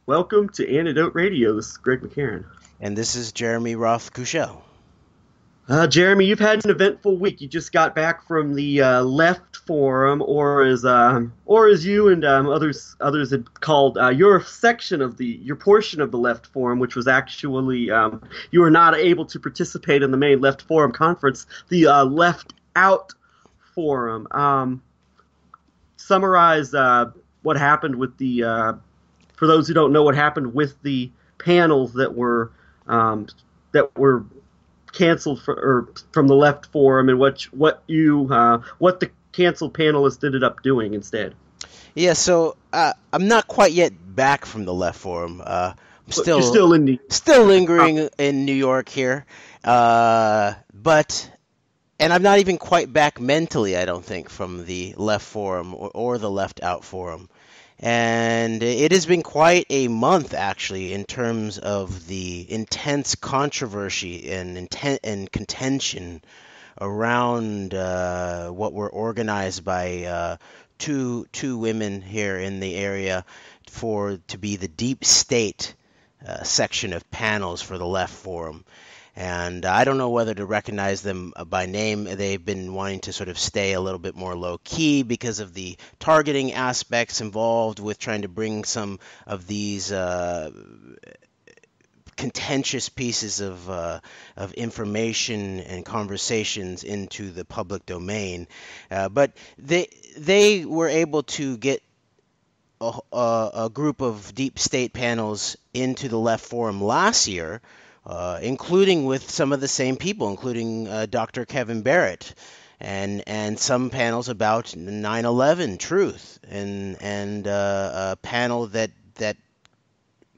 Welcome to Antidote Radio. This is Greg McCarran. And this is Jeremy Roth-Kushel. Jeremy, you've had an eventful week. You just got back from the Left Forum, or as you and others had called your section of your portion of the Left Forum, which was actually you were not able to participate in the main Left Forum conference, the Left Out Forum. Summarize what happened with the. For those who don't know what happened with the panels that were canceled from the Left Forum, and what the canceled panelists ended up doing instead. Yeah, so I'm not quite yet back from the Left Forum. I'm You're still lingering in New York here, but I'm not even quite back mentally, I don't think, from the Left Forum or the Left Out Forum. And it has been quite a month, actually, in terms of the intense controversy and contention around what were organized by two women here in the area to be the deep state section of panels for the Left Forum. And I don't know whether to recognize them by name. They've been wanting to sort of stay a little bit more low-key because of the targeting aspects involved with trying to bring some of these contentious pieces of information and conversations into the public domain. But they were able to get a group of deep state panels into the Left Forum last year, including with some of the same people, including Dr. Kevin Barrett, and some panels about 9/11 truth, and a panel that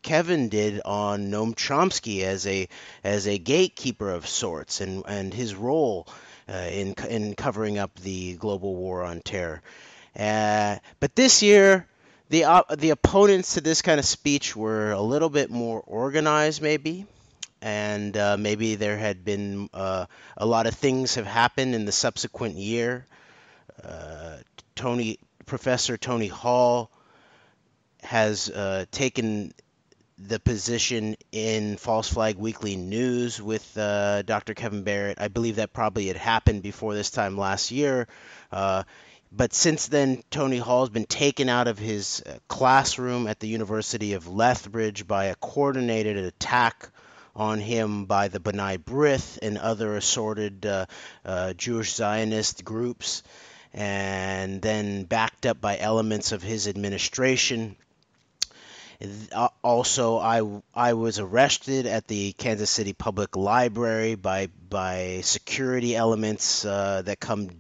Kevin did on Noam Chomsky as a gatekeeper of sorts, and his role in covering up the global war on terror. But this year, the opponents to this kind of speech were a little bit more organized, maybe. And maybe there had been a lot of things have happened in the subsequent year. Professor Tony Hall has taken the position in False Flag Weekly News with Dr. Kevin Barrett. I believe that probably had happened before this time last year. But since then, Tony Hall has been taken out of his classroom at the University of Lethbridge by a coordinated attack on him by the B'nai B'rith and other assorted Jewish Zionist groups, and then backed up by elements of his administration. Also, I was arrested at the Kansas City Public Library by security elements that come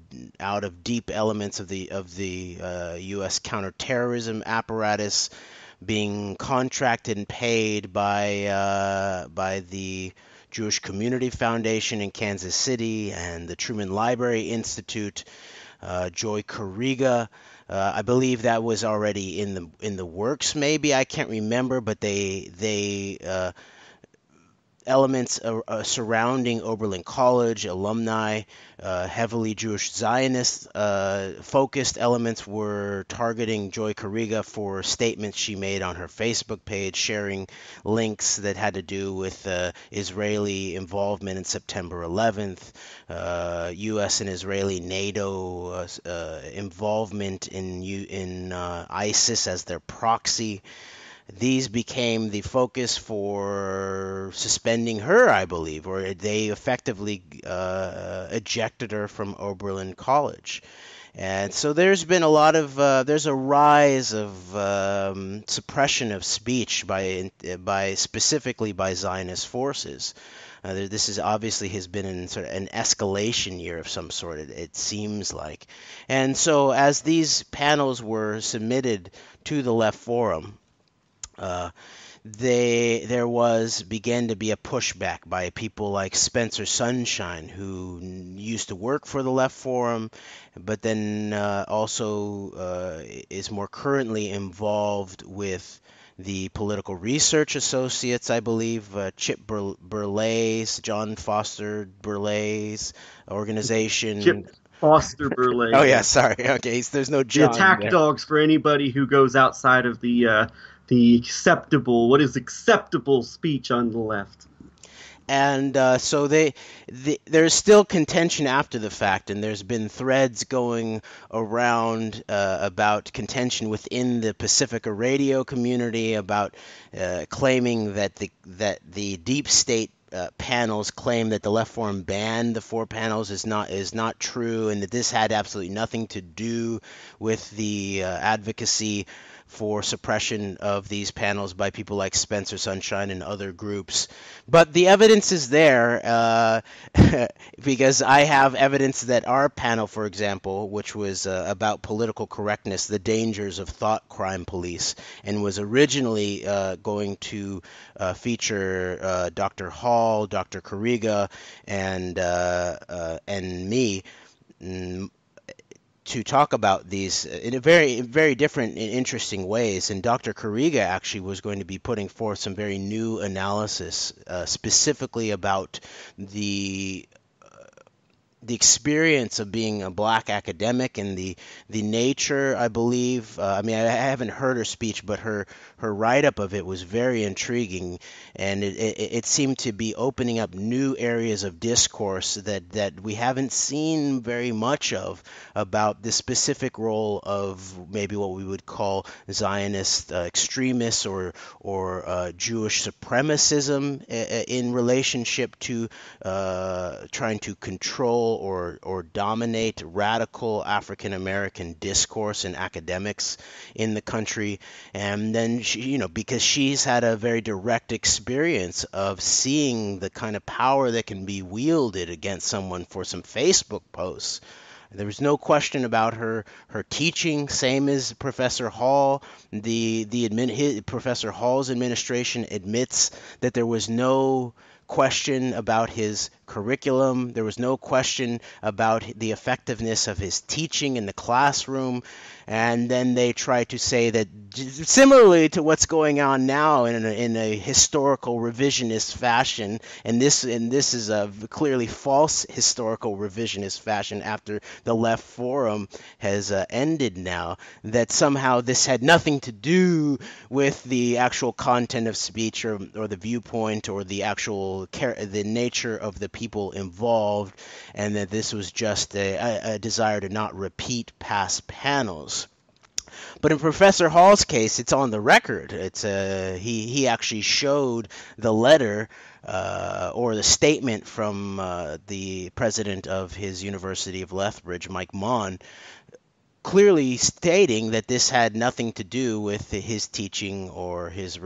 out of deep elements of the U.S. counterterrorism apparatus, being contracted and paid by the Jewish Community Foundation in Kansas City and the Truman Library Institute. Joy Kariga, I believe that was already in the works. Maybe I can't remember, but they elements surrounding Oberlin College, alumni, heavily Jewish Zionist focused elements were targeting Joy Kariga for statements she made on her Facebook page, sharing links that had to do with Israeli involvement in September 11th, U.S. and Israeli NATO involvement in ISIS as their proxy. These became the focus for suspending her, I believe, or they effectively ejected her from Oberlin College. And so there's been a lot of there's a rise of suppression of speech specifically by Zionist forces. This is obviously has been in sort of an escalation year of some sort, it seems like. And so as these panels were submitted to the Left Forum, there began to be a pushback by people like Spencer Sunshine, who used to work for the Left Forum, but then also is more currently involved with the Political Research Associates, I believe, Chip Burleigh's, John Foster Burleigh's organization. Chip Foster Burleigh. Oh yeah, sorry. Okay, so there's no John the attack there. dogs for anybody who goes outside of the what is acceptable speech on the left. And so there's still contention after the fact, and there's been threads going around about contention within the Pacifica radio community about claiming that the deep state panels claim that the Left Forum banned the 4 panels is not true, and that this had absolutely nothing to do with the advocacy for suppression of these panels by people like Spencer Sunshine and other groups. But the evidence is there because I have evidence that our panel, for example, which was about political correctness, the dangers of thought crime police, and was originally going to feature Dr. Hall, Dr. Kariga, and me, to talk about these in a very, very different and interesting ways. And Dr. Kariga actually was going to be putting forth some very new analysis, specifically about the experience of being a black academic and the nature, I believe. I mean, I haven't heard her speech, but her write-up of it was very intriguing, and it seemed to be opening up new areas of discourse that we haven't seen very much of, about the specific role of maybe what we would call Zionist extremists or Jewish supremacism in relationship to trying to control or dominate radical African American discourse and academics in the country. And then she, because she's had a very direct experience of seeing the kind of power that can be wielded against someone for some Facebook posts. There was no question about her teaching, same as Professor Hall. Professor Hall's administration admits that there was no question about his curriculum. There was no question about the effectiveness of his teaching in the classroom. And then they try to say that, similarly to what's going on now in a historical revisionist fashion, and this is a clearly false historical revisionist fashion after the Left Forum has ended now, that somehow this had nothing to do with the actual content of speech or the viewpoint or the actual the nature of the people involved, and that this was just a desire to not repeat past panels. But in Professor Hall's case, it's on the record. It's he actually showed the letter or the statement from the president of his University of Lethbridge, Mike Mon, clearly stating that this had nothing to do with his teaching or his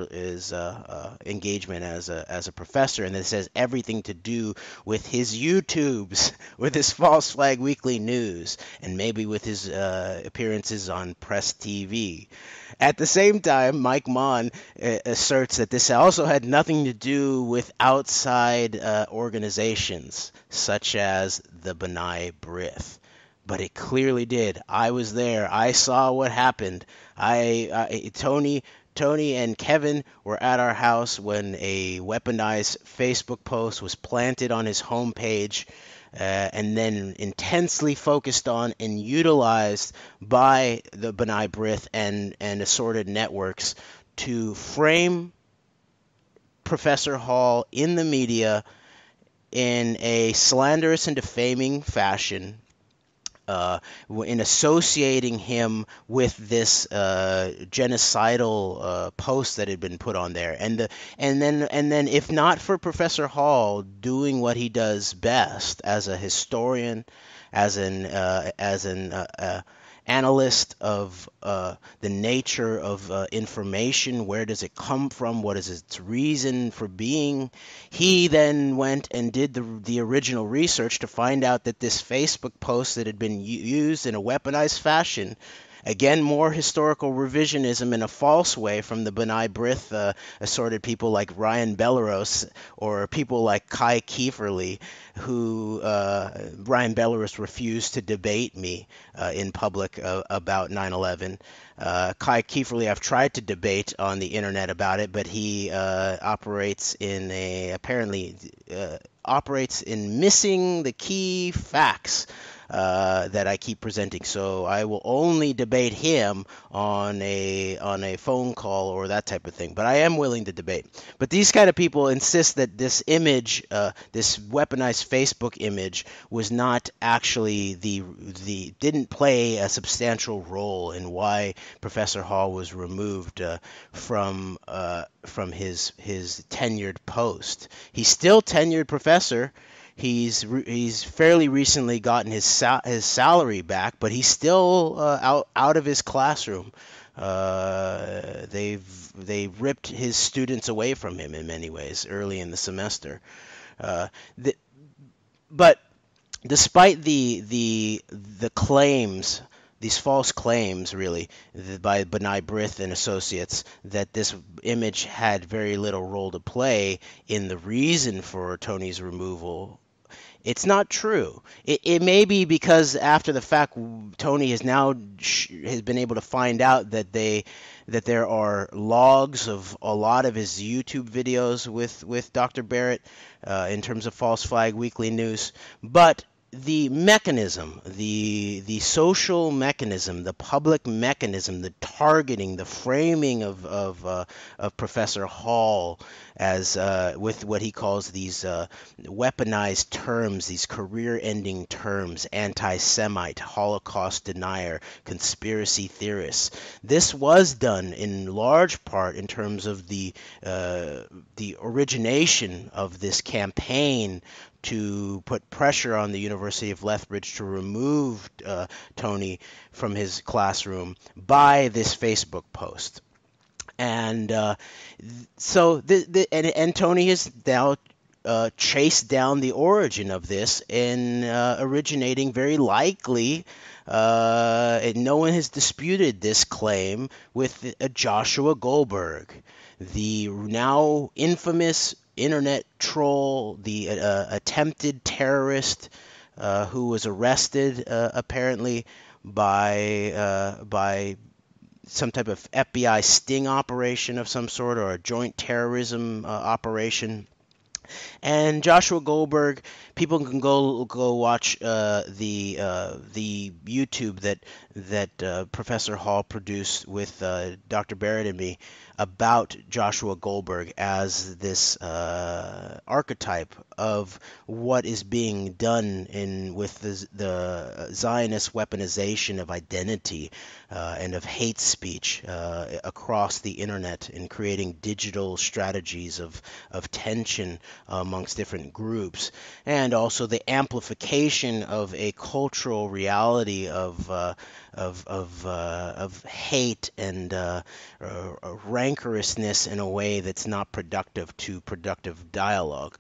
engagement as a professor, and this has everything to do with his YouTubes, with his False Flag Weekly News, and maybe with his appearances on Press TV. At the same time, Mike Mon asserts that this also had nothing to do with outside organizations, such as the B'nai B'rith. But it clearly did. I was there. I saw what happened. Tony and Kevin were at our house when a weaponized Facebook post was planted on his homepage, and then intensely focused on and utilized by the B'nai B'rith and assorted networks to frame Professor Hall in the media in a slanderous and defaming fashion, in associating him with this genocidal post that had been put on there, and then if not for Professor Hall doing what he does best as a historian, as an analyst of the nature of information, where does it come from, what is its reason for being, he then went and did the original research to find out that this Facebook post that had been used in a weaponized fashion, again, more historical revisionism in a false way from the B'nai B'rith assorted people like Ryan Belleros or people like Kai Kieferly, who Ryan Belleros refused to debate me in public about 9/11. Kai Kieferly, I've tried to debate on the internet about it, but he operates in missing the key facts that I keep presenting. So I will only debate him on a phone call or that type of thing. But I am willing to debate. But these kind of people insist that this image, this weaponized Facebook image, was not actually the didn't play a substantial role in why Professor Hall was removed from his tenured post. He's still tenured professor. He's fairly recently gotten his salary back, but he's still out of his classroom. They ripped his students away from him in many ways early in the semester. Uh, the, but despite the claims, these false claims, really, by B'nai B'rith and associates, that this image had very little role to play in the reason for Tony's removal, it's not true. It may be because after the fact, Tony has been able to find out that there are logs of a lot of his YouTube videos with Dr. Barrett in terms of False Flag Weekly News, but the mechanism, the social mechanism, the public mechanism, the targeting, the framing of Professor Hall as with what he calls these weaponized terms, these career-ending terms: anti-Semite, Holocaust denier, conspiracy theorist. This was done in large part in terms of the origination of this campaign to put pressure on the University of Lethbridge to remove Tony from his classroom by this Facebook post. And so and Tony has now chased down the origin of this in originating very likely, and no one has disputed this claim, with Joshua Goldberg, the now infamous internet troll, the attempted terrorist who was arrested apparently by some type of FBI sting operation of some sort, or a joint terrorism operation. And Joshua Goldberg, people can go watch the YouTube that Professor Hall produced with Dr. Barrett and me about Joshua Goldberg as this archetype of what is being done with the Zionist weaponization of identity and of hate speech across the internet, in creating digital strategies of tension amongst different groups, and also the amplification of a cultural reality of hate and rancorousness in a way that's not productive to productive dialogue.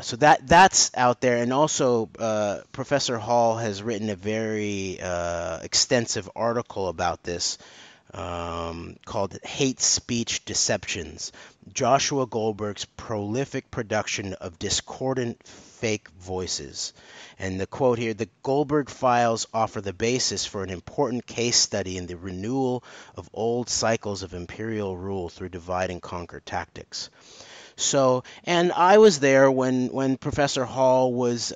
So that's out there. And also Professor Hall has written a very extensive article about this called Hate Speech Deceptions: Joshua Goldberg's Prolific Production of Discordant Fake Voices. And the quote here: "The Goldberg files offer the basis for an important case study in the renewal of old cycles of imperial rule through divide and conquer tactics." So, and I was there when Professor Hall was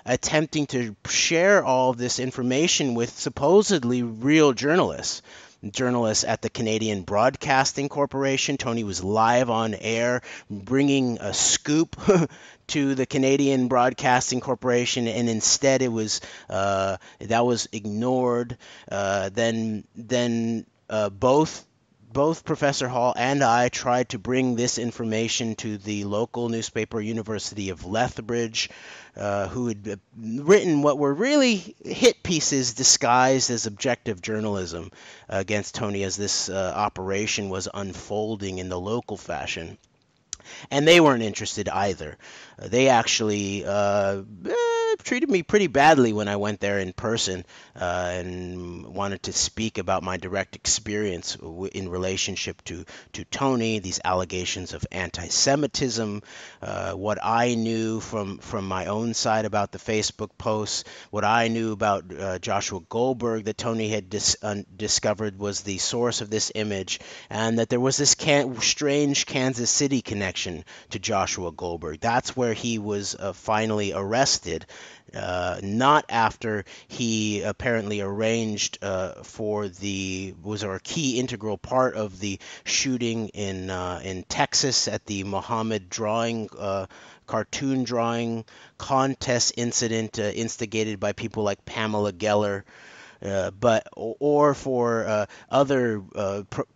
attempting to share all of this information with supposedly real journalists at the Canadian Broadcasting Corporation. Tony was live on air bringing a scoop to the Canadian Broadcasting Corporation, and instead it was that was ignored. Then both Professor Hall and I tried to bring this information to the local newspaper, University of Lethbridge, who had written what were really hit pieces disguised as objective journalism against Tony as this operation was unfolding in the local fashion. And they weren't interested either. They actually treated me pretty badly when I went there in person and wanted to speak about my direct experience in relationship to Tony, these allegations of anti-Semitism, what I knew from my own side about the Facebook posts, what I knew about Joshua Goldberg that Tony had discovered was the source of this image, and that there was this strange Kansas City connection to Joshua Goldberg. That's where he was finally arrested not after he apparently arranged was a key integral part of the shooting in Texas at the Muhammad cartoon drawing contest incident instigated by people like Pamela Geller, or for other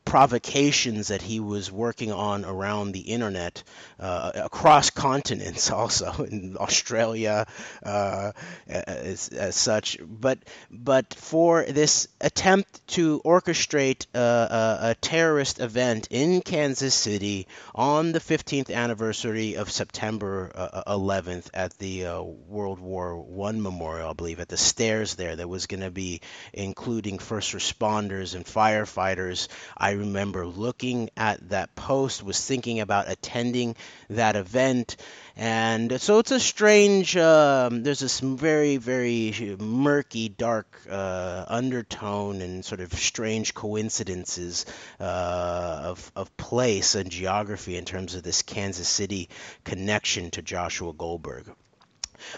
provocations that he was working on around the internet, across continents, also in Australia, as such. But for this attempt to orchestrate a terrorist event in Kansas City on the 15th anniversary of September 11th at the World War I Memorial, I believe, at the stairs there, that was going to be including first responders and firefighters. I remember looking at that post, was thinking about attending that event. And so it's a strange, there's this very, very murky, dark undertone and sort of strange coincidences of place and geography in terms of this Kansas City connection to Joshua Goldberg.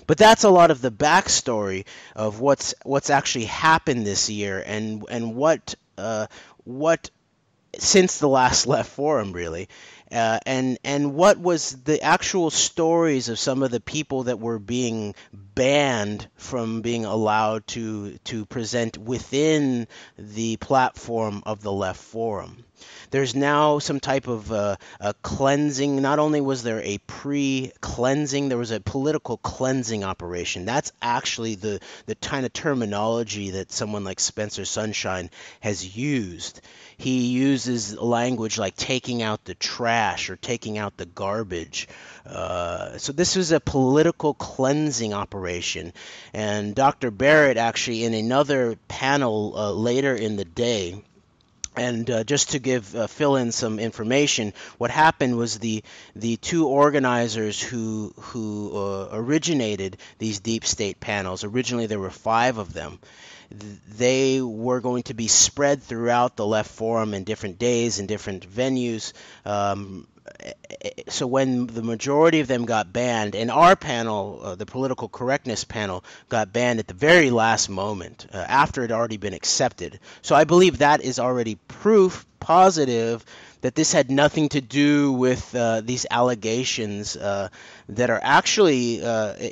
But that's a lot of the backstory of what's actually happened this year, and what since the last Left Forum, really, and what was the actual stories of some of the people that were being banned from being allowed to present within the platform of the Left Forum. There's now some type of a cleansing. Not only was there a pre-cleansing, there was a political cleansing operation. That's actually the kind of terminology that someone like Spencer Sunshine has used. He uses language like taking out the trash or taking out the garbage. So this was a political cleansing operation. And Dr. Barrett actually, in another panel later in the day, and just to fill in some information, what happened was the two organizers who originated these deep state panels. Originally, there were 5 of them. They were going to be spread throughout the Left Forum in different days and different venues. So when the majority of them got banned, and our panel, the political correctness panel, got banned at the very last moment, after it had already been accepted. So I believe that is already proof positive that this had nothing to do with these allegations that are actually,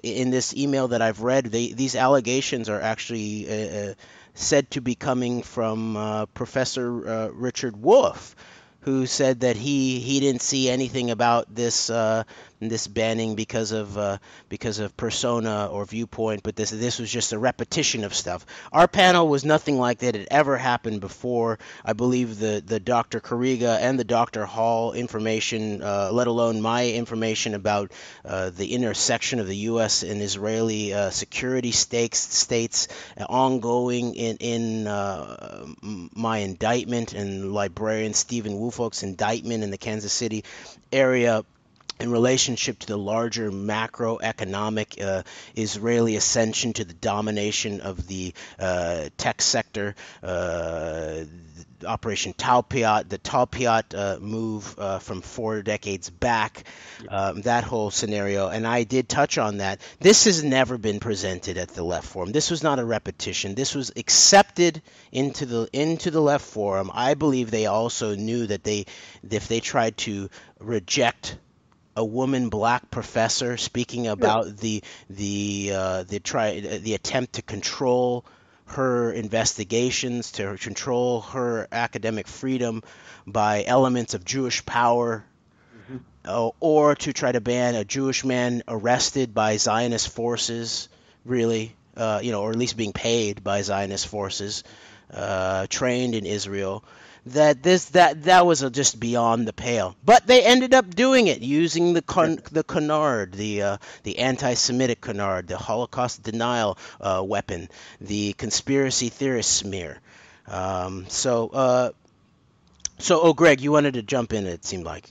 in this email that I've read, these allegations are actually said to be coming from Professor Richard Wolff, who said that he didn't see anything about this banning because of persona or viewpoint, but this was just a repetition of stuff. Our panel was nothing like that had ever happened before. I believe the Dr. Kariga and the Dr. Hall information, let alone my information about the intersection of the U.S. and Israeli security states ongoing in my indictment and librarian Stephen Woolfolk's indictment in the Kansas City area, in relationship to the larger macroeconomic Israeli ascension to the domination of the tech sector, Operation Talpiot, the Talpiot move from 4 decades back, that whole scenario. And I did touch on that. This has never been presented at the Left Forum. This was not a repetition. This was accepted into the Left Forum. I believe they also knew that if they tried to reject a woman black professor speaking about the attempt to control her investigations, to control her academic freedom by elements of Jewish power, or to try to ban a Jewish man arrested by Zionist forces, really, or at least being paid by Zionist forces, trained in Israel. That was just beyond the pale. But they ended up doing it using the canard, the anti-Semitic canard, the Holocaust denial weapon, the conspiracy theorist smear. So, Greg, you wanted to jump in, it seemed like.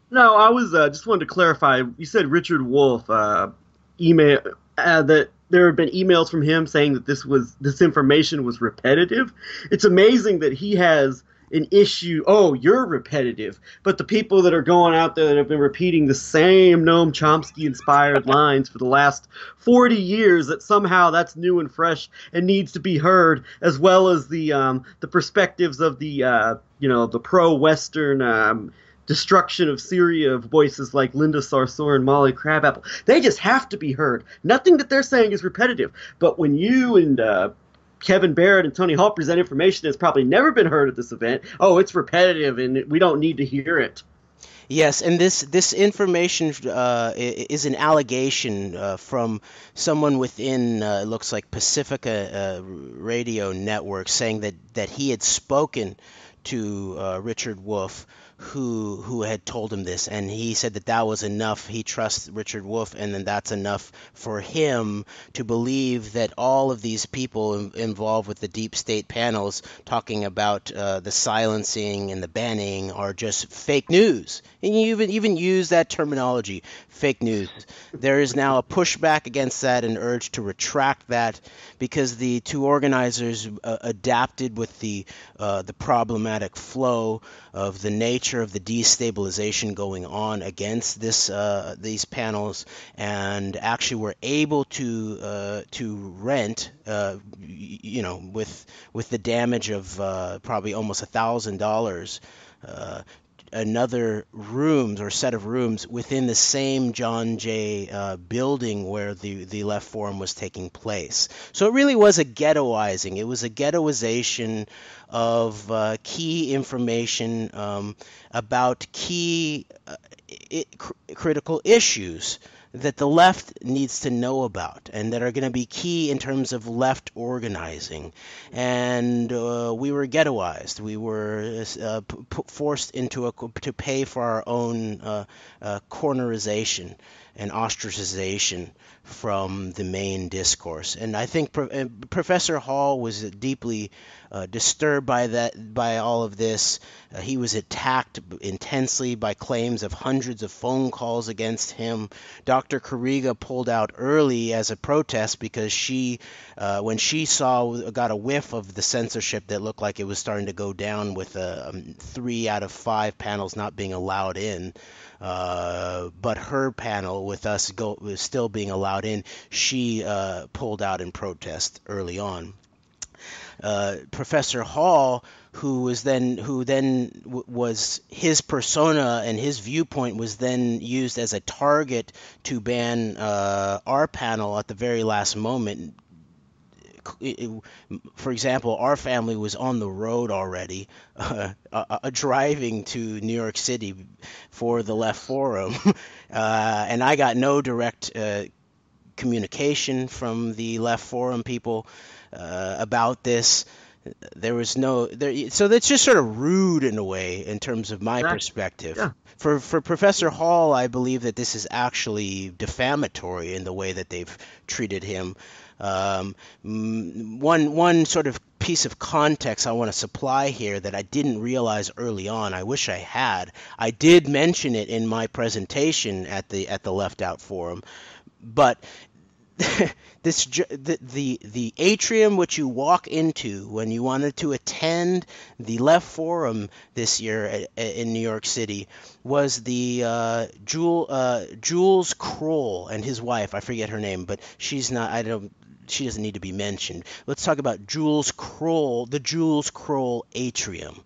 No, I was just wanted to clarify. You said Richard Wolff email that there have been emails from him saying that this information was repetitive. It's amazing that he has an issue. Oh, you're repetitive. But the people that are going out there that have been repeating the same Noam Chomsky inspired lines for the last 40 years, that somehow that's new and fresh and needs to be heard, as well as the perspectives of the pro-Western destruction of Syria of voices like Linda Sarsour and Molly Crabapple. They just have to be heard. Nothing that they're saying is repetitive. But when you and Kevin Barrett and Tony Hall present information that's probably never been heard at this event, oh, it's repetitive and we don't need to hear it. Yes, and this information is an allegation from someone within it looks like Pacifica Radio Network, saying that he had spoken to Richard Wolff, who had told him this, and he said that was enough. He trusts Richard Wolff, and then that's enough for him to believe that all of these people involved with the deep state panels talking about the silencing and the banning are just fake news. And you even use that terminology, fake news. There is now a pushback against that, an urge to retract that, because the two organizers adapted with the problematic flow of the nature of the destabilization going on against these panels, and actually were able to rent, with the damage of probably almost $1,000. Another rooms or set of rooms within the same John Jay building where the Left Forum was taking place. So it really was a ghettoizing. It was a ghettoization of key information about key critical issues that the left needs to know about and that are going to be key in terms of left organizing. And we were ghettoized. We were forced to pay for our own cornerization and ostracization from the main discourse. And I think Professor Hall was deeply disturbed by all of this. He was attacked intensely by claims of hundreds of phone calls against him. Dr. Kariga pulled out early as a protest because when she got a whiff of the censorship that looked like it was starting to go down, with 3 out of 5 panels not being allowed in. But her panel with us was still being allowed in. She pulled out in protest early on. Professor Hall, who was his persona and his viewpoint was then used as a target to ban our panel at the very last moment. For example, our family was on the road already, driving to New York City for the Left Forum, and I got no direct communication from the Left Forum people about this. There was so that's just sort of rude in a way in terms of my perspective. Yeah. For Professor Hall, I believe that this is actually defamatory in the way that they've treated him. One sort of piece of context I want to supply here that I didn't realize early on. I wish I had. I did mention it in my presentation at the Left Out Forum, but the atrium which you walk into when you wanted to attend the Left Forum this year in New York City was the Jules Kroll and his wife. I forget her name, but she doesn't need to be mentioned. Let's talk about Jules Kroll, the Jules Kroll atrium.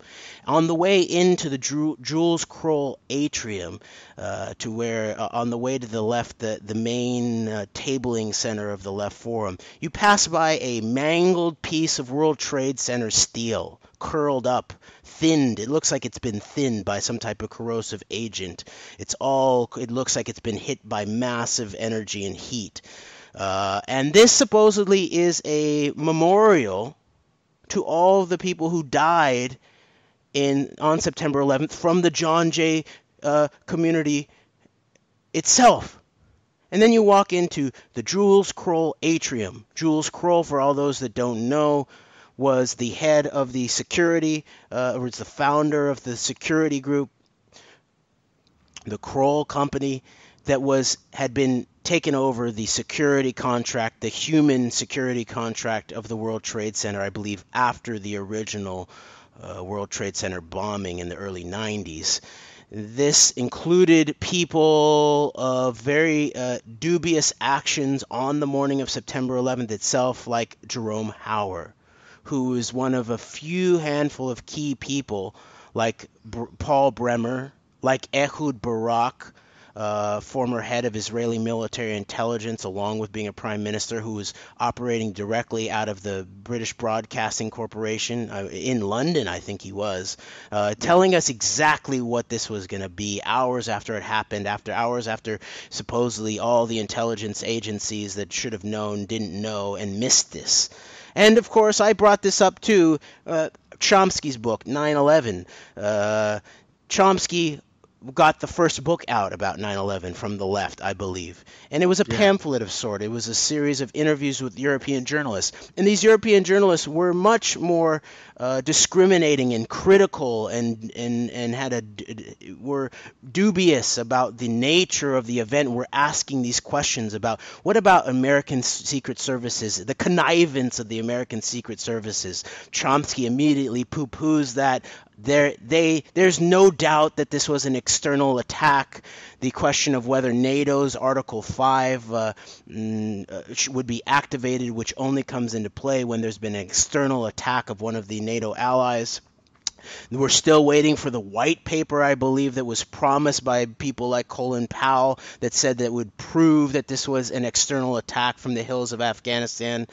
On the way into the Jules Kroll atrium, on the way to the left, the main tabling center of the Left Forum, you pass by a mangled piece of World Trade Center steel, curled up, thinned. It looks like it's been thinned by some type of corrosive agent. It looks like it's been hit by massive energy and heat. And this supposedly is a memorial to all of the people who died on September 11th from the John Jay community itself. And then you walk into the Jules Kroll atrium. Jules Kroll, for all those that don't know, was the head of the security, was the founder of the security group, the Kroll Company, that had been taken over the security contract, the human security contract of the World Trade Center, I believe, after the original World Trade Center bombing in the early 90s. This included people of very dubious actions on the morning of September 11th itself, like Jerome Hauer, who is one of a few handful of key people, like Paul Bremer, like Ehud Barak, former head of Israeli military intelligence, along with being a prime minister, who was operating directly out of the British Broadcasting Corporation in London, I think he was, telling us exactly what this was going to be hours after it happened, hours after supposedly all the intelligence agencies that should have known didn't know and missed this. And of course, I brought this up too. Chomsky's book, 9/11. Chomsky got the first book out about 9/11 from the left, I believe. And it was a pamphlet of sort. It was a series of interviews with European journalists. And these European journalists were much more discriminating and critical and were dubious about the nature of the event. Were asking these questions about what about American secret services, the connivance of the American secret services. Chomsky immediately poo-poos that. There's no doubt that this was an external attack. The question of whether NATO's Article 5 would be activated, which only comes into play when there's been an external attack of one of the NATO allies. We're still waiting for the white paper, I believe, that was promised by people like Colin Powell that said that would prove that this was an external attack from the hills of Afghanistan.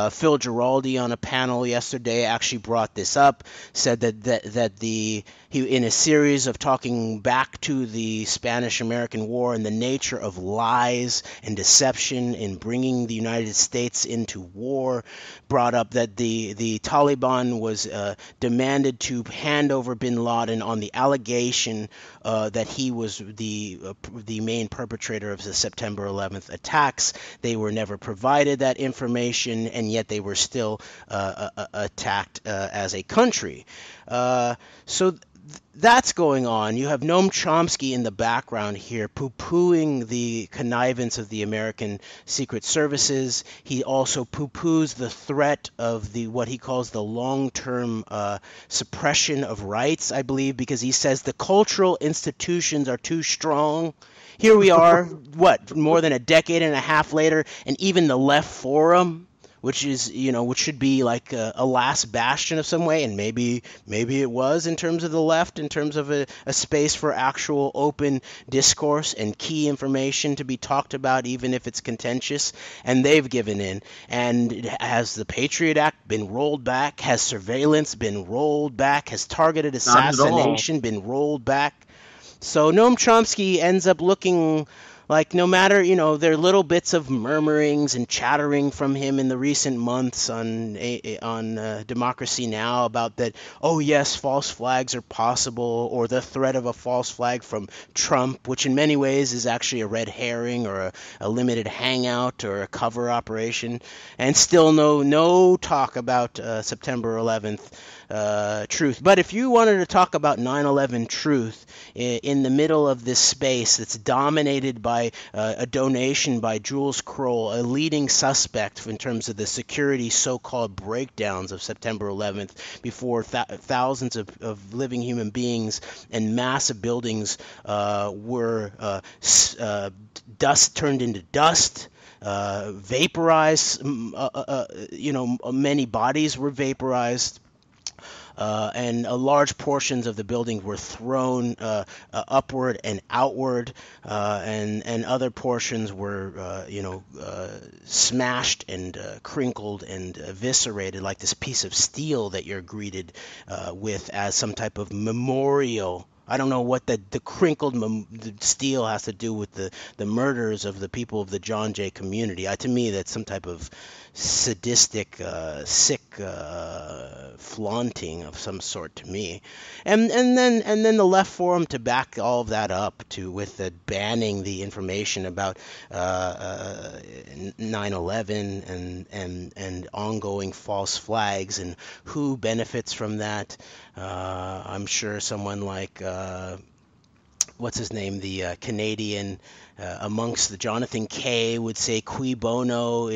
Phil Giraldi on a panel yesterday actually brought this up, said that he in a series of talking back to the Spanish-American War and the nature of lies and deception in bringing the United States into war, brought up that the Taliban was demanded to hand over bin Laden on the allegation that he was the main perpetrator of the September 11th attacks. They were never provided that information, and yet they were still attacked as a country. So that's going on. You have Noam Chomsky in the background here poo-pooing the connivance of the American Secret Services. He also poo-poos the threat of what he calls the long-term suppression of rights, I believe, because he says the cultural institutions are too strong. Here we are, more than a decade and a half later, and even the Left Forum, which should be like a last bastion of some way, and maybe it was in terms of the left, in terms of a space for actual open discourse and key information to be talked about, even if it's contentious, and they've given in. And has the Patriot Act been rolled back? Has surveillance been rolled back? Has targeted assassination been rolled back? So Noam Chomsky ends up looking like, no matter, there are little bits of murmurings and chattering from him in the recent months on Democracy Now! About that, oh yes, false flags are possible, or the threat of a false flag from Trump, which in many ways is actually a red herring or a limited hangout or a cover operation, and still no talk about September 11th. Truth. But if you wanted to talk about 9/11 truth in the middle of this space that's dominated by a donation by Jules Kroll, a leading suspect in terms of the security so-called breakdowns of September 11th, before thousands of living human beings and massive buildings were dust turned into dust, vaporized, many bodies were vaporized. And large portions of the building were thrown upward and outward, and other portions were, smashed and crinkled and eviscerated, like this piece of steel that you're greeted with as some type of memorial. I don't know what the crinkled steel has to do with the murders of the people of the John Jay community. To me, that's some type of sadistic, sick flaunting of some sort to me. And then the Left Forum to back all of that up with banning the information about 9/11 and ongoing false flags and who benefits from that. I'm sure someone like what's his name, the Canadian, amongst the Jonathan Kay would say cui bono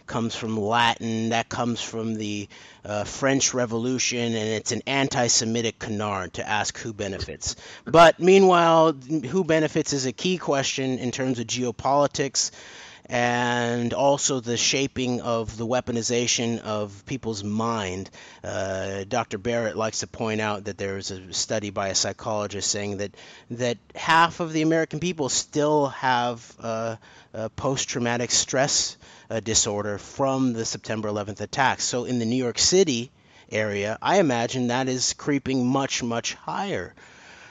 comes from Latin, that comes from the French Revolution, and it's an anti-Semitic canard to ask who benefits. But meanwhile, who benefits is a key question in terms of geopolitics, and also the shaping of the weaponization of people's mind. Dr. Barrett likes to point out that there was a study by a psychologist saying that half of the American people still have post-traumatic stress disorder from the September 11th attacks. So in the New York City area, I imagine that is creeping much, much higher.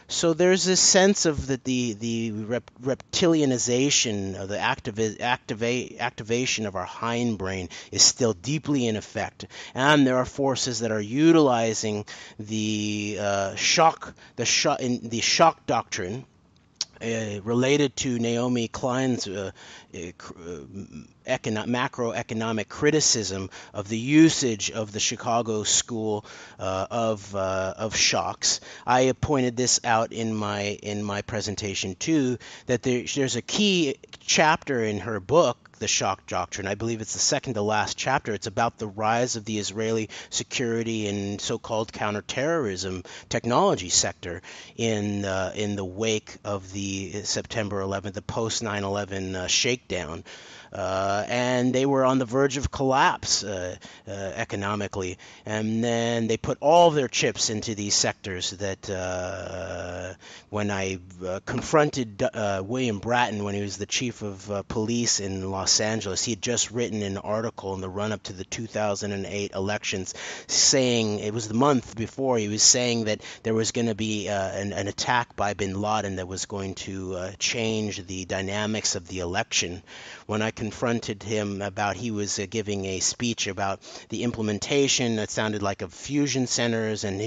So there's this sense of the reptilianization of the activation of our hindbrain is still deeply in effect, and there are forces that are utilizing the shock doctrine related to Naomi Klein's macroeconomic criticism of the usage of the Chicago School of shocks. I pointed this out in my presentation too, that there's a key chapter in her book, The Shock Doctrine. I believe it's the second to last chapter. It's about the rise of the Israeli security and so-called counterterrorism technology sector in the wake of the September 11th, the post 9/11 shakedown. And they were on the verge of collapse economically. And then they put all their chips into these sectors that when I confronted William Bratton when he was the chief of police in Los Angeles, he had just written an article in the run-up to the 2008 elections saying, it was the month before, he was saying that there was going to be an attack by bin Laden that was going to change the dynamics of the election. When I confronted him about, he was giving a speech about the implementation that sounded like of fusion centers, and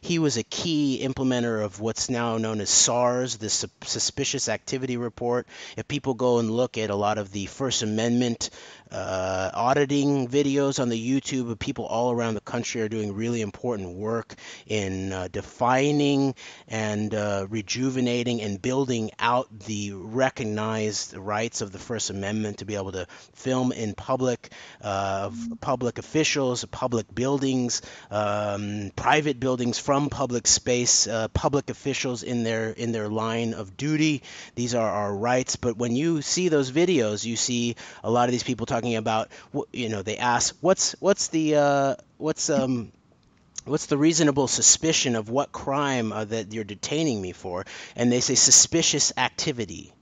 he was a key implementer of what's now known as SARS, the Suspicious Activity Report. If people go and look at a lot of the First Amendment auditing videos on the YouTube of people all around the country are doing really important work in defining and rejuvenating and building out the recognized rights of the First Amendment to be able to film in public, public officials, public buildings, private buildings from public space, public officials in their line of duty. These are our rights. But when you see those videos, you see a lot of these people talking about, they ask, what's the reasonable suspicion of what crime that you're detaining me for? And they say suspicious activity.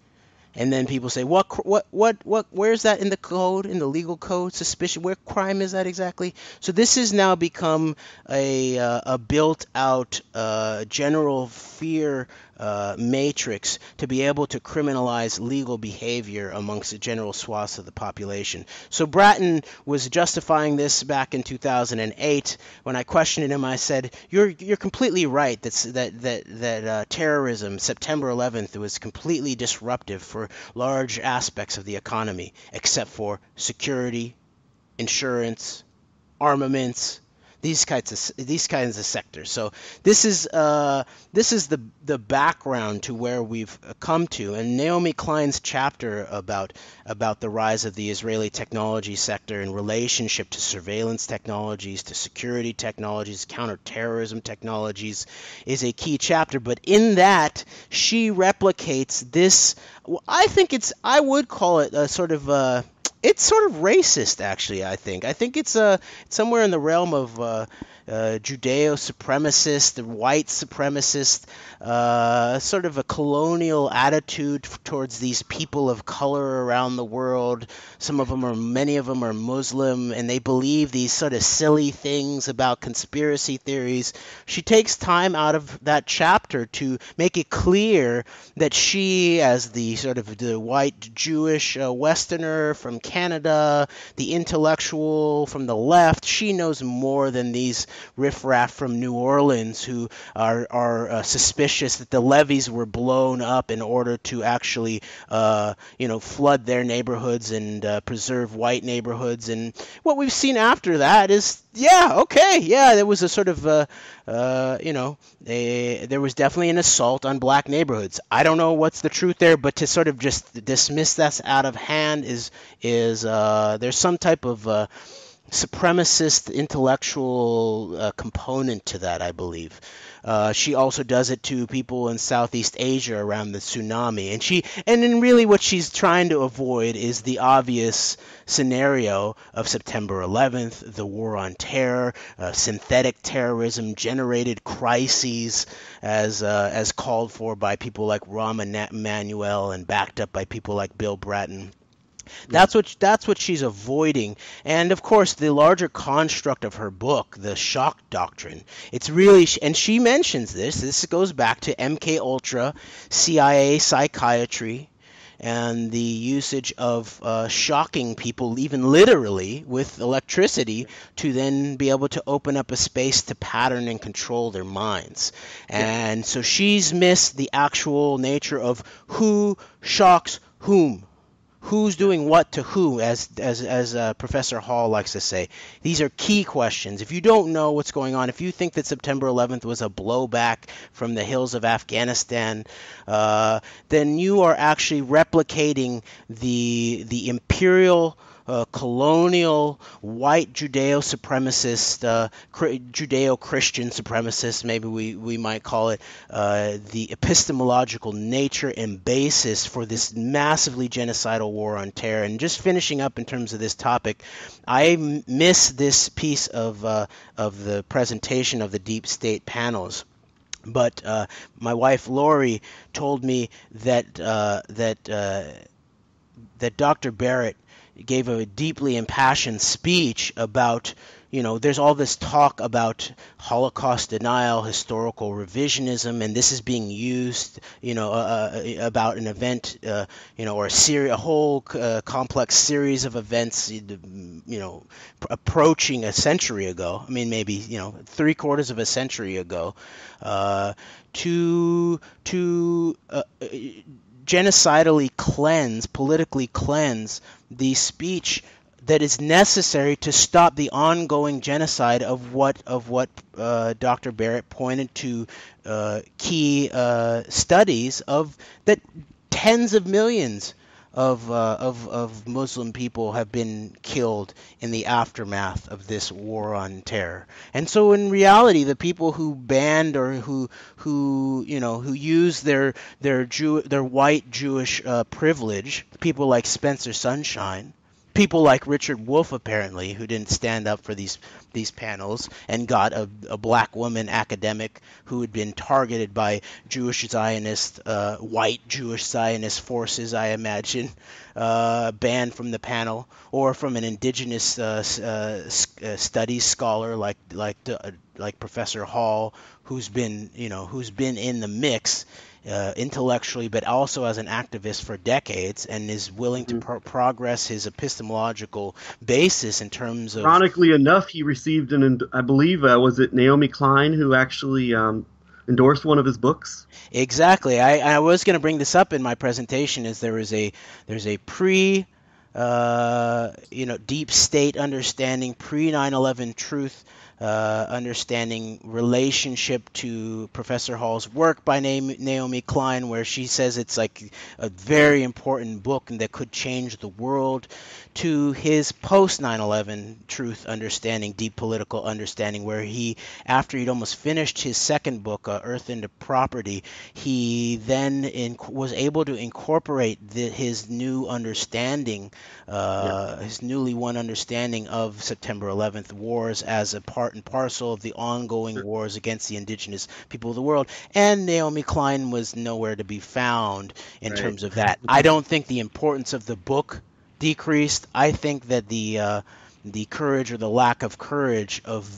And then people say, where's that in the code, in the legal code? Suspicion, where crime is that exactly? So this has now become a built-out general fear matrix to be able to criminalize legal behavior amongst the general swaths of the population. So Bratton was justifying this back in 2008. When I questioned him, I said, "You're completely right. That terrorism, September 11th, was completely disruptive for large aspects of the economy, except for security, insurance, armaments." These kinds of sectors. So this is the background to where we've come to. And Naomi Klein's chapter about the rise of the Israeli technology sector in relationship to surveillance technologies, to security technologies, counterterrorism technologies is a key chapter. But in that, she replicates this. I would call it a sort of it's sort of racist, actually. I think it's somewhere in the realm of Judeo-supremacist, white supremacist, sort of a colonial attitude towards these people of color around the world. Many of them are Muslim, and they believe these sort of silly things about conspiracy theories. She takes time out of that chapter to make it clear that she, as the sort of the white Jewish Westerner from Canada, the intellectual from the left, she knows more than these riffraff from New Orleans who are suspicious that the levees were blown up in order to actually flood their neighborhoods and preserve white neighborhoods. And what we've seen after that is, there was a sort of there was definitely an assault on black neighborhoods. I don't know what's the truth there, but to sort of just dismiss that out of hand is there's some type of supremacist intellectual component to that, I believe. She also does it to people in Southeast Asia around the tsunami, and then really what she's trying to avoid is the obvious scenario of September 11th, the war on terror, synthetic terrorism, generated crises, as called for by people like Rahm Emanuel and backed up by people like Bill Bratton. That's what she's avoiding. And of course, the larger construct of her book, the shock doctrine, it's really, and she mentions this goes back to MK Ultra, CIA psychiatry, and the usage of shocking people, even literally, with electricity to then be able to open up a space to pattern and control their minds. And so she's missed the actual nature of who shocks whom. Who's doing what to who, as Professor Hall likes to say. These are key questions. If you don't know what's going on, if you think that September 11th was a blowback from the hills of Afghanistan, then you are actually replicating the imperial, colonial, white Judeo-supremacist, Judeo-Christian supremacist, maybe we might call it, the epistemological nature and basis for this massively genocidal war on terror. And just finishing up in terms of this topic, I miss this piece of the presentation of the deep state panels. But my wife Lori told me that Dr. Barrett gave a deeply impassioned speech about, there's all this talk about Holocaust denial, historical revisionism, and this is being used, about an event, or a whole complex series of events, approaching a century ago. I mean, maybe, 3/4 of a century ago, to genocidally politically cleanse the speech that is necessary to stop the ongoing genocide of what Dr. Barrett pointed to key studies of that tens of millions of Muslim people have been killed in the aftermath of this war on terror. And so in reality, the people who banned or who use their white Jewish privilege, people like Spencer Sunshine, people like Richard Wolff, apparently, who didn't stand up for these panels and got a black woman academic who had been targeted by Jewish Zionist, white Jewish Zionist forces, I imagine, banned from the panel, or from an indigenous studies scholar like Professor Hall, who's been in the mix intellectually, but also as an activist for decades, and is willing to progress his epistemological basis in terms of. Ironically enough, he received I believe, was it Naomi Klein who actually endorsed one of his books? Exactly. I was going to bring this up in my presentation. There's a pre deep state understanding, pre 9/11 truth understanding relationship to Professor Hall's work by Naomi Klein, where she says it's like a very important book and that could change the world, to his post 9/11 truth understanding, deep political understanding, where he, after he'd almost finished his second book, Earth into Property, he then was able to incorporate his new understanding, his newly won understanding of September 11th wars as a part and parcel of the ongoing wars against the indigenous people of the world. And Naomi Klein was nowhere to be found in terms of that. I don't think the importance of the book decreased. I think that the courage or the lack of courage of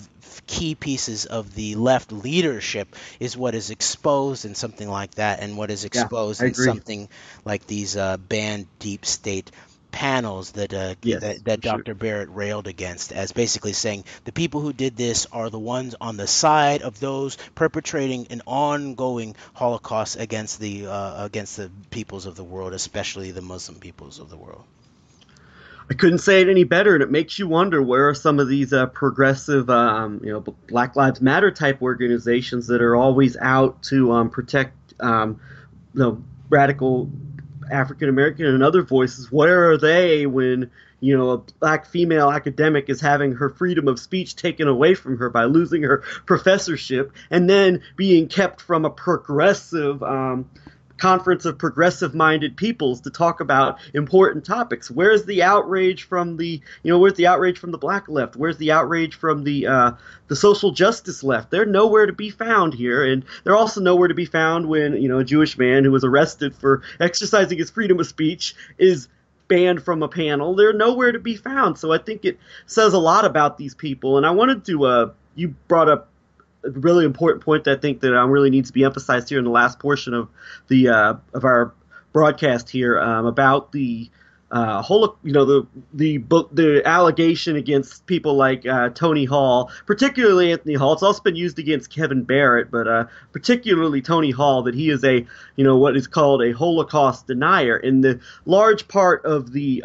key pieces of the left leadership is what is exposed in something like that, and what is exposed in something like these banned deep state panels that Yes, that for sure. Dr. Barrett railed against, as basically saying the people who did this are the ones on the side of those perpetrating an ongoing Holocaust against the peoples of the world, especially the Muslim peoples of the world. I couldn't say it any better, and it makes you wonder where are some of these progressive, Black Lives Matter type organizations that are always out to protect, radical African American and other voices. Where are they when a black female academic is having her freedom of speech taken away from her by losing her professorship, and then being kept from a progressive conference of progressive-minded peoples to talk about important topics? Where's the outrage from where's the outrage from the black left? Where's the outrage from the social justice left? They're nowhere to be found here, and they're also nowhere to be found when a Jewish man who was arrested for exercising his freedom of speech is banned from a panel. They're nowhere to be found. So I think it says a lot about these people. And I wanted to you brought up a really important point that I think that really needs to be emphasized here in the last portion of the of our broadcast here, about the the allegation against people like Tony Hall, particularly Anthony Hall. It's also been used against Kevin Barrett, but particularly Tony Hall, that he is a what is called a Holocaust denier. And the large part of the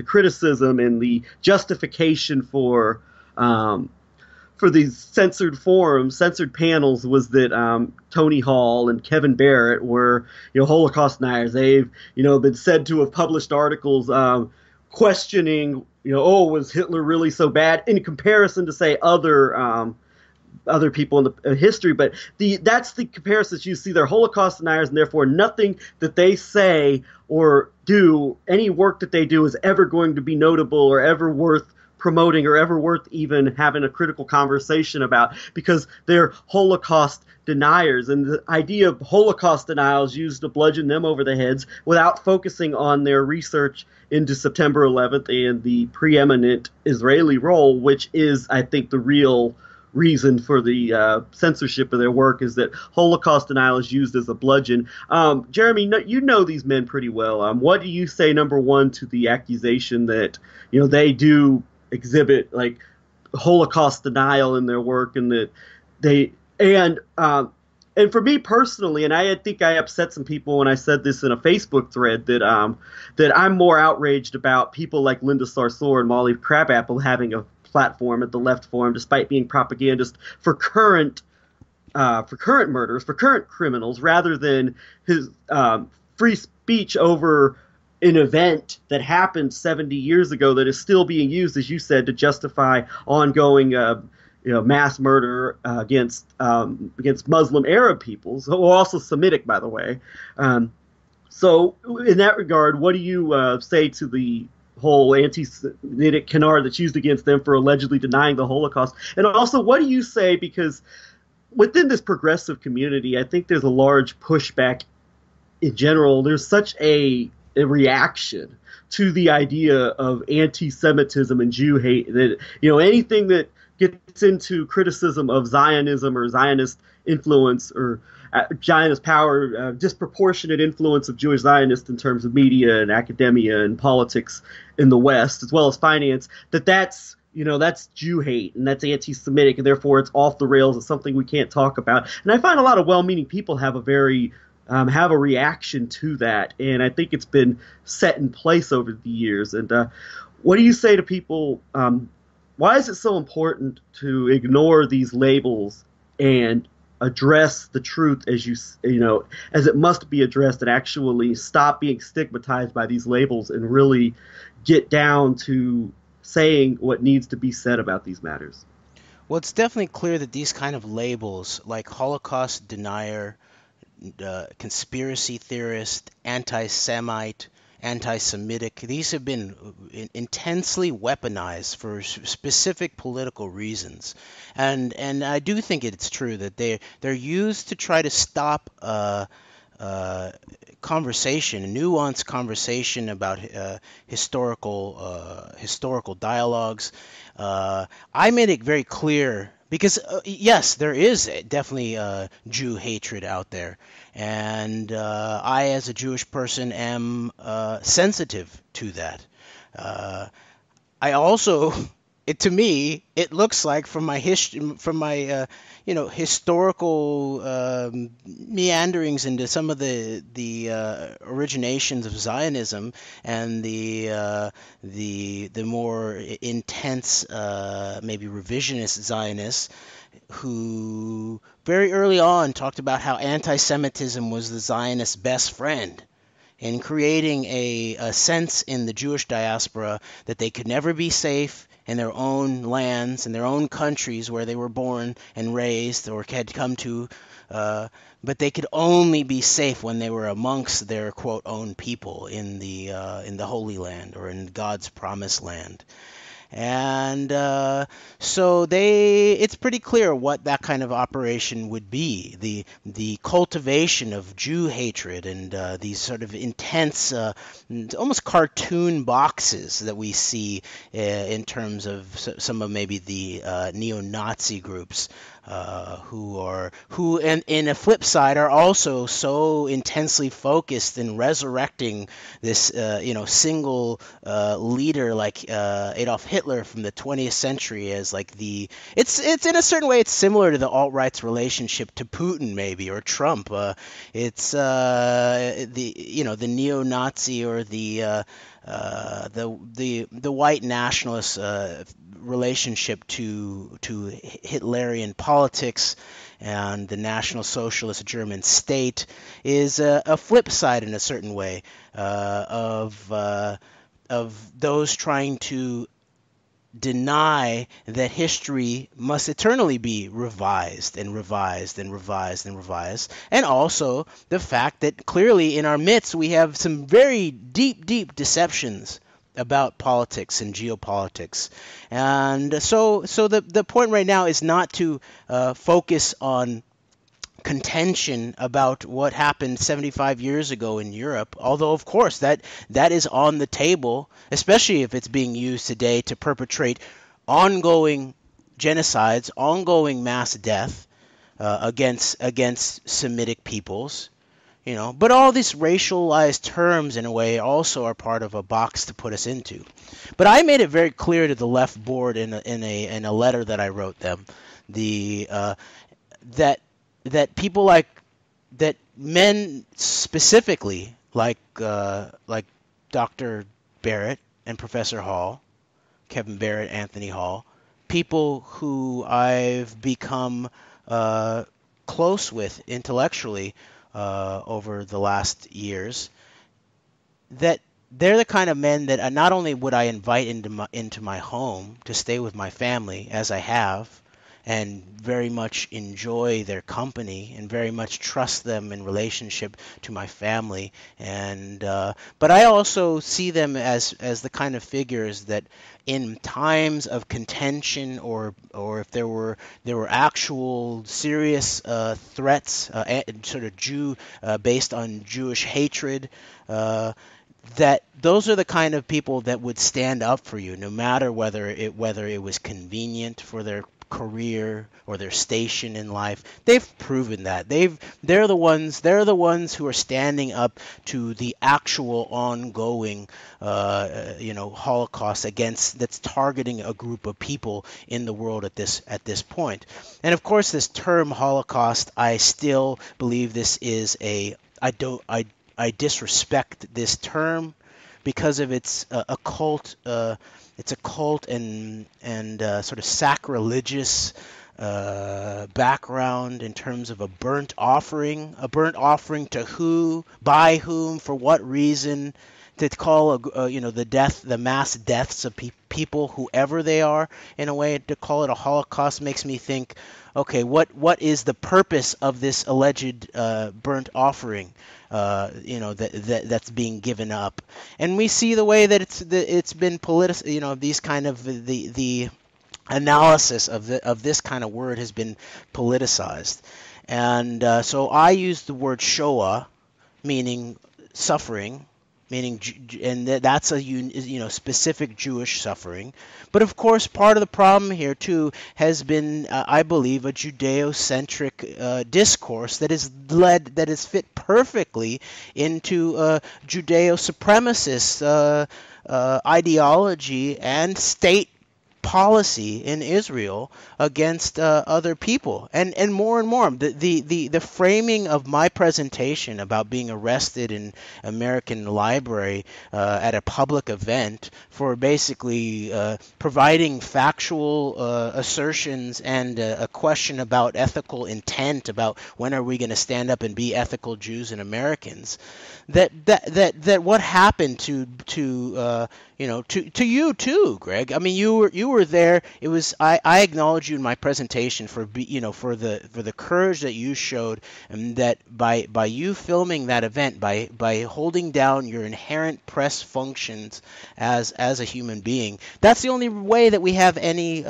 criticism and the justification for these censored forums, censored panels, was that Tony Hall and Kevin Barrett were, Holocaust deniers. They've, been said to have published articles questioning, was Hitler really so bad, in comparison to, say, other people in the history. But that's the comparisons you see. They're Holocaust deniers, and therefore nothing that they say or do, any work that they do, is ever going to be notable or ever worth promoting or ever worth even having a critical conversation about, because they're Holocaust deniers. And the idea of Holocaust denial is used to bludgeon them over the heads without focusing on their research into September 11th and the preeminent Israeli role, which is, I think, the real reason for the censorship of their work, is that Holocaust denial is used as a bludgeon. Jeremy, you know these men pretty well. What do you say, number one, to the accusation that they do exhibit like Holocaust denial in their work, and that and for me personally, and I think I upset some people when I said this in a Facebook thread, that I'm more outraged about people like Linda Sarsour and Molly Crabapple having a platform at the Left Forum, despite being propagandists for current murderers, for current criminals, rather than his free speech over an event that happened 70 years ago that is still being used, as you said, to justify ongoing mass murder against Muslim Arab peoples, who are also Semitic, by the way. So in that regard, what do you say to the whole anti-Semitic canard that's used against them for allegedly denying the Holocaust? And also, what do you say, because within this progressive community, I think there's a large pushback in general. There's such a reaction to the idea of anti-Semitism and Jew hate that anything that gets into criticism of Zionism or Zionist influence or Zionist power, disproportionate influence of Jewish Zionists in terms of media and academia and politics in the West, as well as finance, that's Jew hate and that's anti-Semitic, and therefore it's off the rails. It's something we can't talk about. And I find a lot of well-meaning people have a reaction to that, and I think it's been set in place over the years. And what do you say to people? Why is it so important to ignore these labels and address the truth as as it must be addressed, and actually stop being stigmatized by these labels and really get down to saying what needs to be said about these matters? Well, it's definitely clear that these kind of labels, like Holocaust denier, conspiracy theorist, anti-Semite, anti-Semitic, these have been intensely weaponized for specific political reasons, and I do think it's true that they're used to try to stop conversation, a nuanced conversation about historical dialogues. I made it very clear Because yes, there is definitely Jew hatred out there, and I, as a Jewish person, am sensitive to that. Uh, I also, to me, it looks like from my historical meanderings into some of the originations of Zionism and the more intense, maybe revisionist Zionists, who very early on talked about how anti-Semitism was the Zionist's best friend, in creating a sense in the Jewish diaspora that they could never be safe in their own lands, in their own countries where they were born and raised or had come to, but they could only be safe when they were amongst their quote own people in the Holy Land or in God's promised land. And so it's pretty clear what that kind of operation would be. The cultivation of Jew hatred and these sort of intense, almost cartoon boxes that we see in terms of some of maybe the neo-Nazi groups. Who and in a flip side are also so intensely focused in resurrecting this single leader like Adolf Hitler from the 20th century as like it's in a certain way it's similar to the alt-right's relationship to Putin maybe or Trump. It's the neo-Nazi or the white nationalist relationship to Hitlerian politics and the National Socialist German state is a flip side in a certain way of those trying to deny that history must eternally be revised and revised and revised and revised, and also the fact that clearly in our midst we have some very deep deceptions about politics and geopolitics. And so the point right now is not to focus on contention about what happened 75 years ago in Europe, although of course that is on the table, especially if it's being used today to perpetrate ongoing genocides, ongoing mass death against Semitic peoples. But all these racialized terms in a way also are part of a box to put us into. But I made it very clear to the left board in a letter that I wrote them, that people that men specifically like Dr. Barrett and Professor Hall, Kevin Barrett, Anthony Hall, people who I've become close with intellectually over the last years, that they're the kind of men that not only would I invite into my home to stay with my family, as I have, and very much enjoy their company and very much trust them in relationship to my family, and but I also see them as the kind of figures that in times of contention or if there were actual serious threats, sort of based on Jewish hatred, that those are the kind of people that would stand up for you, no matter whether it was convenient for their career or their station in life. They've proven that. They're the ones who are standing up to the actual ongoing Holocaust that's targeting a group of people in the world at this point. And of course this term Holocaust, I still believe this is I disrespect this term because of its occult and sort of sacrilegious background in terms of a burnt offering to who, by whom, for what reason, to call the mass deaths of people, whoever they are, in a way, to call it a Holocaust makes me think, okay, what is the purpose of this alleged burnt offering? That's being given up, and we see the way that it's been politicized. These kind of the analysis of this kind of word has been politicized, and so I use the word Shoah, meaning suffering, meaning, and that's a specific Jewish suffering. But of course, part of the problem here too has been, I believe, a Judeo-centric discourse that is fit perfectly into Judeo-supremacist ideology and state policy in Israel against other people, and more the framing of my presentation about being arrested in American library at a public event for basically providing factual assertions and a question about ethical intent, about when are we going to stand up and be ethical Jews and Americans, that what happened to you too, Greg. I mean, you were there. It was I acknowledge you in my presentation for for the courage that you showed, and that by you filming that event, by holding down your inherent press functions as a human being. That's the only way that we have any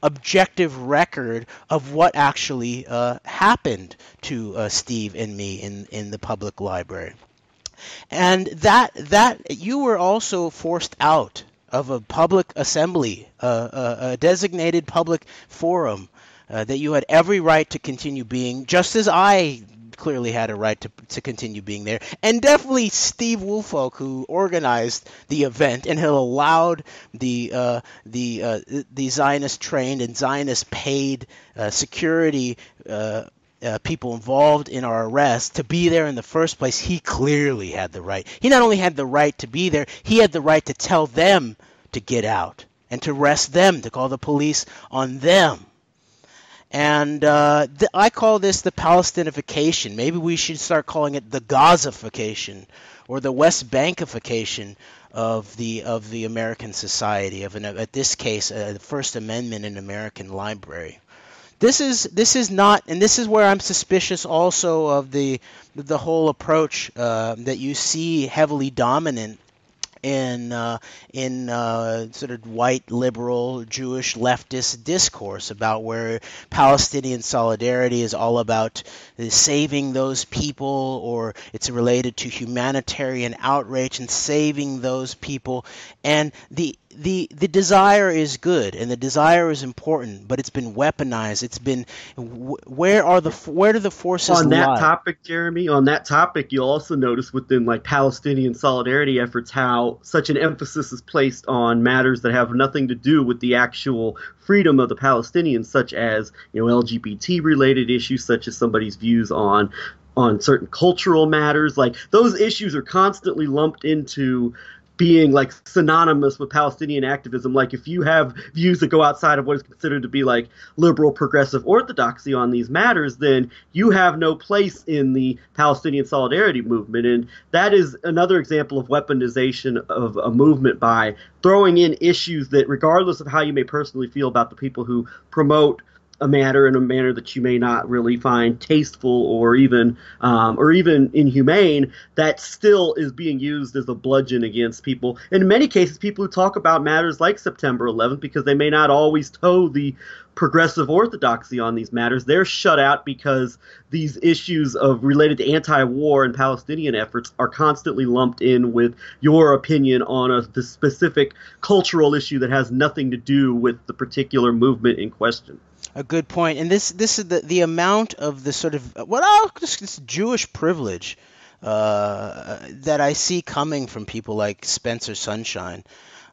objective record of what actually happened to Steve and me in the public library. And that you were also forced out of a public assembly, a designated public forum that you had every right to continue being, just as I clearly had a right to continue being there, and definitely Steve Woolfolk, who organized the event and had allowed the Zionist trained and Zionist paid security people involved in our arrest to be there in the first place. He clearly had the right. He not only had the right to be there, he had the right to tell them to get out and to arrest them, to call the police on them. And I call this the Palestinification. Maybe we should start calling it the Gazification or the West Bankification of the American society, at this case, the First Amendment in American library. This is not, and this is where I'm suspicious also of the whole approach that you see heavily dominant in sort of white liberal Jewish leftist discourse about where Palestinian solidarity is all about saving those people, or it's related to humanitarian outrage and saving those people. And the desire is good and the desire is important, but it's been weaponized. It's been where do the forces on that lie? Topic, Jeremy? On that topic, you'll also notice within like Palestinian solidarity efforts how such an emphasis is placed on matters that have nothing to do with the actual freedom of the Palestinians, such as LGBT related issues, such as somebody's views on certain cultural matters. Like those issues are constantly lumped into being like synonymous with Palestinian activism. Like if you have views that go outside of what is considered to be like liberal progressive orthodoxy on these matters, then you have no place in the Palestinian solidarity movement. And that is another example of weaponization of a movement by throwing in issues that, regardless of how you may personally feel about the people who promote a matter in a manner that you may not really find tasteful or even inhumane, that still is being used as a bludgeon against people. In many cases, people who talk about matters like September 11th, because they may not always toe the progressive orthodoxy on these matters, they're shut out because these issues related to anti-war and Palestinian efforts are constantly lumped in with your opinion on the specific cultural issue that has nothing to do with the particular movement in question. A good point. And this is the amount of the sort of this Jewish privilege that I see coming from people like Spencer Sunshine,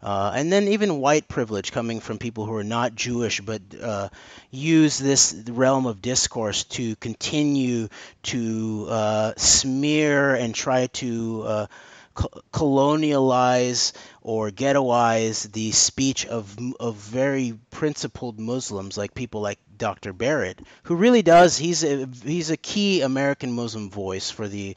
and then even white privilege coming from people who are not Jewish but use this realm of discourse to continue to smear and try to colonialize or ghettoize the speech of very principled Muslims, like people like Dr. Barrett, who really does. He's a key American Muslim voice for the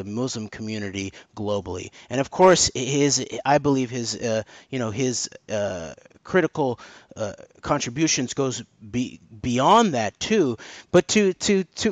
Muslim community globally. And of course, I believe his critical contributions goes beyond that too. But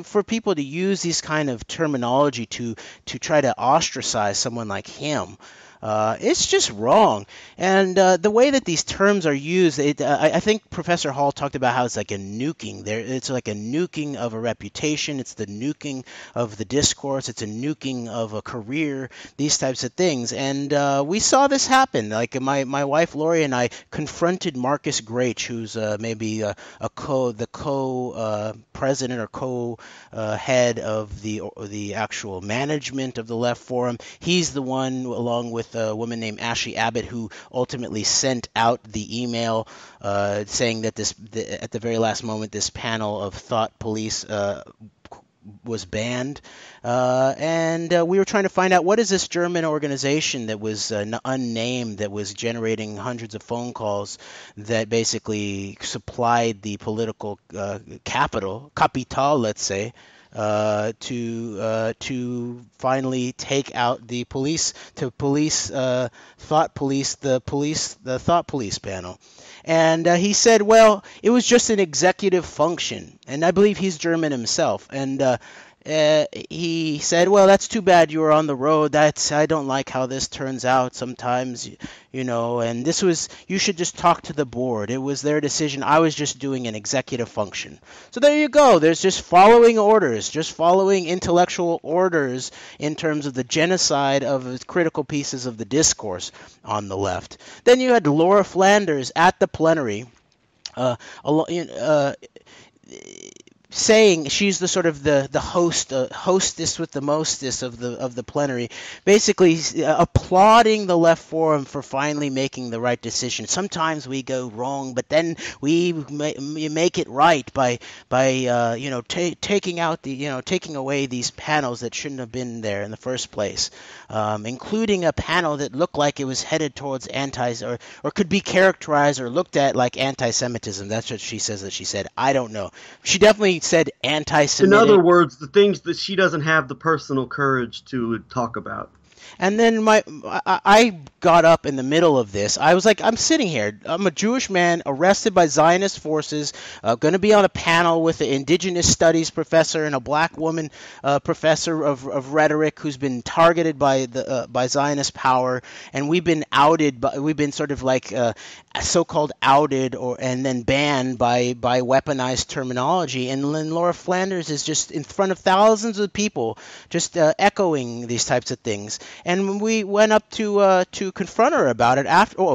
for people to use these kind of terminology to try to ostracize someone like him, It's just wrong. And the way that these terms are used, I think Professor Hall talked about how it's like a nuking. It's like a nuking of a reputation. It's the nuking of the discourse. It's a nuking of a career. These types of things. And we saw this happen. Like my wife Lori and I confronted Marcus Grach, who's maybe the co-president or co-head of the actual management of the Left Forum. He's the one, along with a woman named Ashley Abbott, who ultimately sent out the email saying that at the very last moment, this panel of thought police was banned, and we were trying to find out what is this German organization that was unnamed, that was generating hundreds of phone calls, that basically supplied the political capital, let's say, to finally take out the thought police panel. And he said, well, it was just an executive function. And I believe he's German himself. And he said, well, that's too bad you were on the road. I don't like how this turns out sometimes, and you should just talk to the board. It was their decision. I was just doing an executive function. So there you go. There's just following orders, just following intellectual orders in terms of the genocide of critical pieces of the discourse on the left. Then you had Laura Flanders at the plenary, saying she's the sort of the hostess with the mostess of the plenary, basically applauding the Left Forum for finally making the right decision. Sometimes we go wrong, but then we make it right by taking away these panels that shouldn't have been there in the first place, including a panel that looked like it was headed towards or could be characterized or looked at like anti-Semitism. That's what she says that she said. I don't know. She definitely said anti-Semitic. In other words, the things that she doesn't have the personal courage to talk about. And then I got up in the middle of this. I was like, I'm sitting here. I'm a Jewish man arrested by Zionist forces, going to be on a panel with an indigenous studies professor and a black woman professor of rhetoric who's been targeted by Zionist power. And we've been outed. We've been sort of like so-called outed and then banned by weaponized terminology. And then Laura Flanders is just in front of thousands of people, just echoing these types of things. And we went up to confront her about it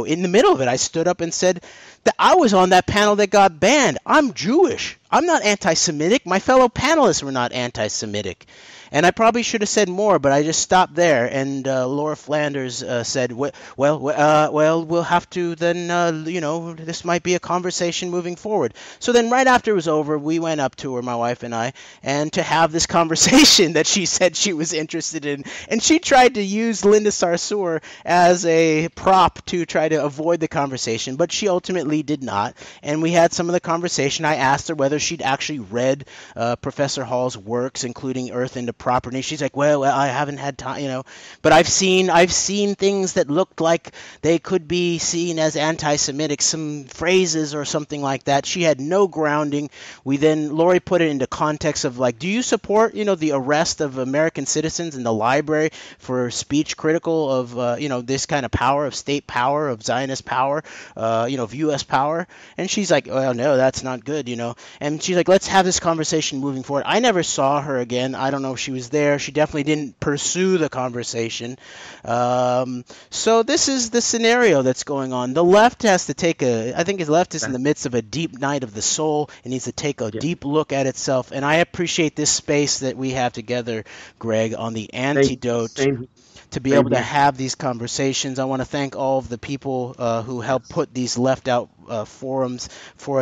in the middle of it, I stood up and said that I was on that panel that got banned. I'm Jewish. I'm not anti-Semitic. My fellow panelists were not anti-Semitic. And I probably should have said more, but I just stopped there. And Laura Flanders said, well, we'll have to then, this might be a conversation moving forward. So then right after it was over, we went up to her, my wife and I, and to have this conversation that she said she was interested in. And she tried to use Linda Sarsour as a prop to try to avoid the conversation, but she ultimately did not. And we had some of the conversation. I asked her whether she'd actually read Professor Hall's works, including Earth into Property. She's like, well, I haven't had time, but I've seen things that looked like they could be seen as anti-Semitic, some phrases or something like that. She had no grounding. Lori put it into context of like, do you support, the arrest of American citizens in the library for speech critical of, this kind of power, of state power, of Zionist power, of U.S. power? And she's like, well, no, that's not good, And she's like, let's have this conversation moving forward. I never saw her again. I don't know if she was there. She definitely didn't pursue the conversation. So this is the scenario that's going on. The left has to I think the left is in the midst of a deep night of the soul. It needs to take a deep look at itself. And I appreciate this space that we have together, Greg, on the antidote. To be able to have these conversations. I want to thank all of the people who helped put these left-out forums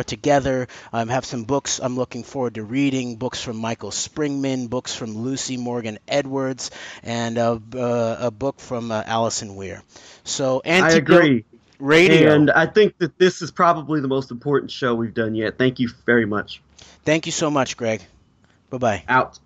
together. I have some books I'm looking forward to reading, books from Michael Springman, books from Lucy Morgan Edwards, and a book from Allison Weir. So, I agree. Radio. And I think that this is probably the most important show we've done yet. Thank you very much. Thank you so much, Greg. Bye-bye. Out.